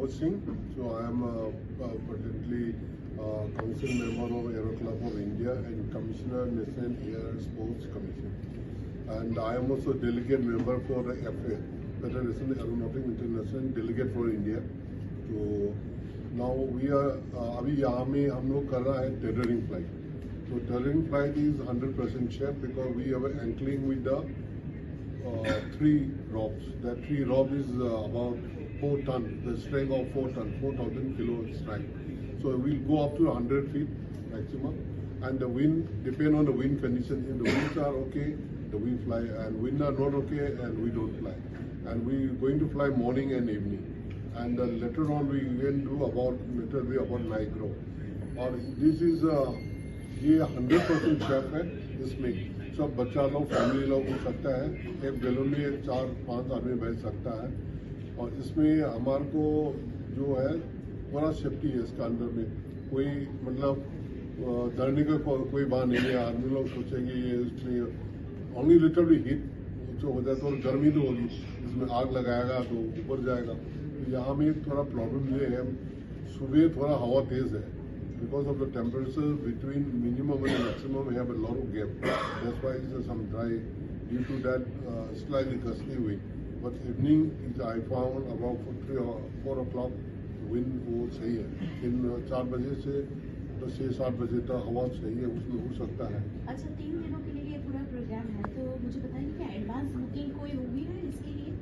Pramod Singh. So I am presently council member of Aero Club of India and Commissioner National Air Sports Commission. And I am also delegate member for the FA, Federation Aeronautic International Delegate for India. So now we are अभी यहाँ में हम लोग कर रहा है tethering flight. So tethering flight is 100% safe because we are anchoring with the 3 ropes. That 3 rope is about 4 ton, the strength of 4 ton, 4,000 kilo strength. So we'll go up to 100 feet maximum. And the wind, depend on the wind condition. If the winds are okay, the we fly, and wind are not okay, and we don't fly. And we're going to fly morning and evening. And later on we can do about night grow. और this is ये 100% safe है. इसमें सब बच्चा लोग family लोग उड़ सकता है. एक बैलून में 4-5 आदमी बैठ सकता है. और इसमें हमारे को जो है पूरा सेफ्टी है इसका अंदर में. कोई मतलब डरने का कोई बात नहीं है. आदमी लोग सोचेंगे ये इसमें ओनली लिटरली हीट जो हो जाए तो गर्मी तो होगी, इसमें आग लगाएगा तो ऊपर जाएगा. यहाँ में थोड़ा प्रॉब्लम ये है, सुबह थोड़ा हवा तेज है. Because of the temperature between minimum and maximum, we have a lot of gap. That's why it's some dry. Due to that, slightly gusty wind. But evening, I found about 3 or 4 o'clock, wind वो सही है. इन 4 बजे से 6-7 बजे तक हवा सही है, उसमें उड़ सकता है. अच्छा, 3 दिनों के लिए ये पूरा प्रोग्राम है, तो मुझे बताइए कि एडवांस बुकिंग कोई हुई है इसके लिए?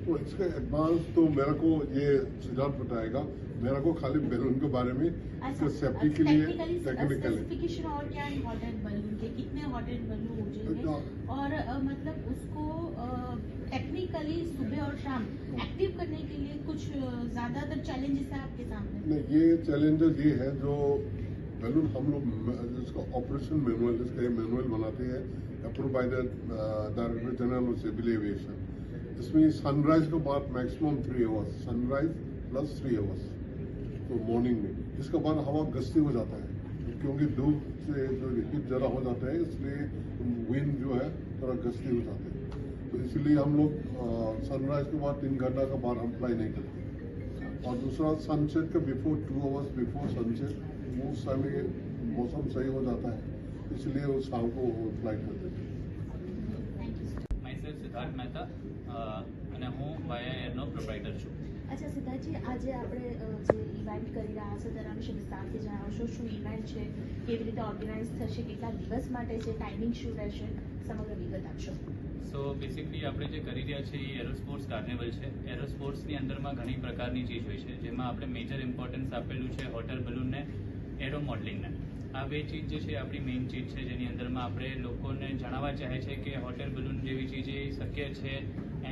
तो इसका एडवांस तो मेरे को ये सिद्धार्थ बताएगा. मेरे को खाली बैलून के बारे में इसका सेफ्टी के लिए टेक्निकल स्पेसिफिकेशन और क्या है हॉट एंड बलून के, कितने हॉट एंड बलून हो जाएंगे और मतलब उसको टेक्निकली सुबह और शाम एक्टिव करने के लिए कुछ ज्यादातर चैलेंजेस है आपके सामने? नहीं, ये चैलेंजेस ये है जो बैलून हम लोग इसका ऑपरेशन मैनुअल, इसका मैनुअल बनाते हैं approve by the Director General of Civil Aviation. इसमें सनराइज के बाद maximum 3 hours, sunrise plus 3 hours तो मॉर्निंग में. इसके बाद हवा गस्ती हो जाता है क्योंकि धूप से जो हीट ज़्यादा हो जाता है, इसलिए विंड जो है थोड़ा गस्ती हो जाते हैं. तो इसलिए हम लोग सनराइज के बाद 3 घंटा के बाद हम फ्लाई नहीं करते. और दूसरा सनसेट के बिफोर 2 आवर्स बिफोर सनसेट वो समय मौसम सही हो जाता है, इसलिए वो शाम को फ्लाइट करते हैं. માય સિદ્ધાર્થ મહેતા અને હું વાયા એરનો પ્રોપ્રાઇટર છું. અચ્છા સિદ્ધાર્થજી, આજે આપણે જે ઇવેન્ટ કરી રહ્યા છો તેના વિશે વિસ્તારથી જણાવશો. શું ઇવેન્ટ છે, કેવી રીતે ઓર્ગેનાઇઝ થશે, કેટલા દિવસ માટે છે, ટાઈમિંગ શું રહેશે, સમગ્ર વિગત આપશો. સો બેસિકલી આપણે જે કરી રહ્યા છીએ એ એરોસ્પોર્ટ્સ કાર્નિવલ છે. એરોસ્પોર્ટ્સની અંદરમાં ઘણી પ્રકારની ચીજ હોય છે, જેમાં આપણે મેજર ઇમ્પોર્ટન્સ આપેલું છે હોટ એર બલૂનને, એરો મોડલિંગને. આ 2 ચીજ જે છે આપણી મેઇન ચીજ છે, જેની અંદરમાં આપણે લોકોને જણાવવા ચાહે છે કે હોટ એર બલૂન જેવી ચીજ એ શક્ય છે.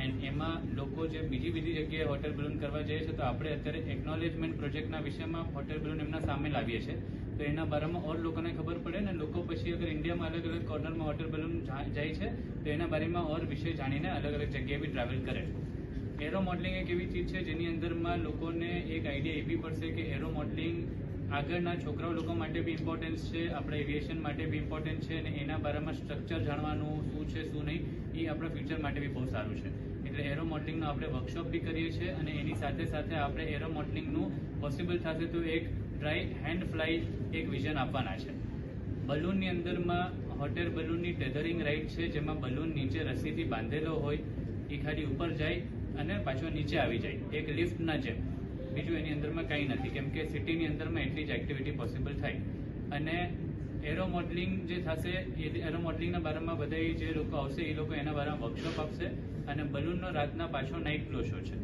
એન્ડ એમાં લોકો જે બીજી જગ્યાએ હોટ એર બલૂન કરવા જાય છે, તો આપણે અત્યારે એકનોલેજમેન્ટ પ્રોજેક્ટના વિષયમાં હોટ એર બલૂન એમના સામે લાવીએ છીએ. તો એના બારામાં ઓર લોકોને ખબર પડે ને લોકો પછી અગર ઇન્ડિયામાં અલગ અલગ કોર્નરમાં હોટ એર બલૂન જાય છે તો એના બારેમાં ઓર વિષય જાણીને અલગ અલગ જગ્યાએ બી ટ્રાવેલ કરે. એરો મોડલિંગ એક એવી ચીજ છે જેની અંદરમાં લોકોને એક આઈડિયા એવી પડશે કે એરો મોડલિંગ આગળના છોકરાઓ લોકો માટે બી ઇમ્પોર્ટન્સ છે, આપણા એવિએશન માટે બી ઇમ્પોર્ટન્ટ છે, અને એના બારામાં સ્ટ્રક્ચર જાણવાનું શું છે શું નહીં એ આપણા ફ્યુચર માટે બી બહુ સારું છે. એટલે એરો મોડલિંગનો આપણે વર્કશોપ બી કરીએ છીએ, અને એની સાથે સાથે આપણે એરો મોડલિંગનું પોસિબલ થશે તો એક ડ્રાય હેન્ડ ફ્લાય એક વિઝન આપવાના છે. બલૂનની અંદરમાં હોટ એર બલૂનની ટેધરિંગ રાઇડ છે, જેમાં બલૂન નીચે રસ્સીથી બાંધેલો હોય, એ ખાલી ઉપર જાય અને પાછો નીચે આવી જાય, એક લિફ્ટના જેમ. બીજું એની અંદરમાં કંઈ નથી, કેમ કે સિટીની અંદરમાં એટલી જ એક્ટિવિટી પોસિબલ થાય. અને એરો મોડલિંગ જે થશે એ એરો મોડલિંગના બારામાં બધા જે લોકો આવશે એ લોકો એના બારામાં વર્કશોપ આપશે, અને બલૂનનો રાતના પાછો નાઇટ ફ્લો શો છે.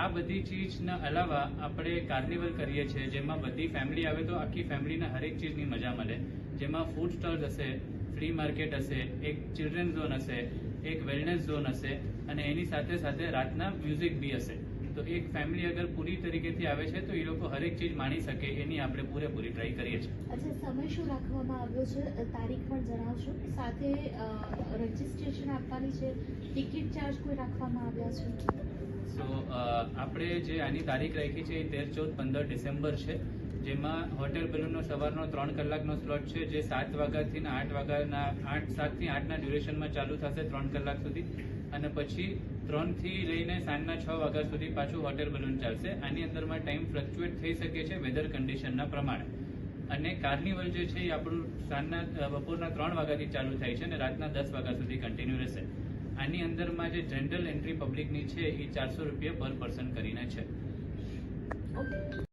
આ બધી ચીજના અલાવા આપણે કાર્નિવલ કરીએ છીએ, જેમાં બધી ફેમિલી આવે તો આખી ફેમિલીને હરેક ચીજની મજા મળે. જેમાં ફૂડ સ્ટોલ્સ હશે, ફ્રી માર્કેટ હશે, એક ચિલ્ડ્રન ઝોન હશે, એક વેલનેસ ઝોન હશે, અને એની સાથે સાથે રાતના મ્યુઝિક બી હશે. તો એક ફેમિલી અગર પૂરી તરીકેથી આવે છે તો એ લોકો હરેક ચીજ માણી શકે એની આપણે પૂરેપૂરી ટ્રાય કરીએ છીએ. અચ્છા, સમય શું રાખવામાં આવ્યો છે, તારીખ પણ જણાવશો, સાથે રજીસ્ટ્રેશન આપવાની છે, ટિકિટ ચાર્જ કોઈ રાખવામાં આવ્યા છે? સો આપણે જે આની તારીખ રાખી છે એ 13, 14, 15 ડિસેમ્બર છે. જેમાં હોટેલ બલૂનનો સવારનો 3 કલાકનો સ્લોટ છે, જે 7 વાગ્યાથી 7 થી 8ના ડ્યુરેશનમાં ચાલુ થશે 3 કલાક સુધી, અને પછી 3 થી લઈને સાંજના 6 વાગ્યા સુધી પાછું હોટેલ બલૂન ચાલશે. આની અંદરમાં ટાઈમ ફ્લક્ચ્યુએટ થઈ શકે છે વેધર કન્ડિશનના પ્રમાણે. અને કાર્નિવલ જે છે એ આપણું બપોરના 3 વાગ્યાથી ચાલુ થાય છે અને રાતના 10 વાગ્યા સુધી કન્ટિન્યુ રહેશે. આની અંદરમાં જે જનરલ એન્ટ્રી પબ્લિકની છે એ ₹400 પર પર્સન કરીને છે. ઓકે.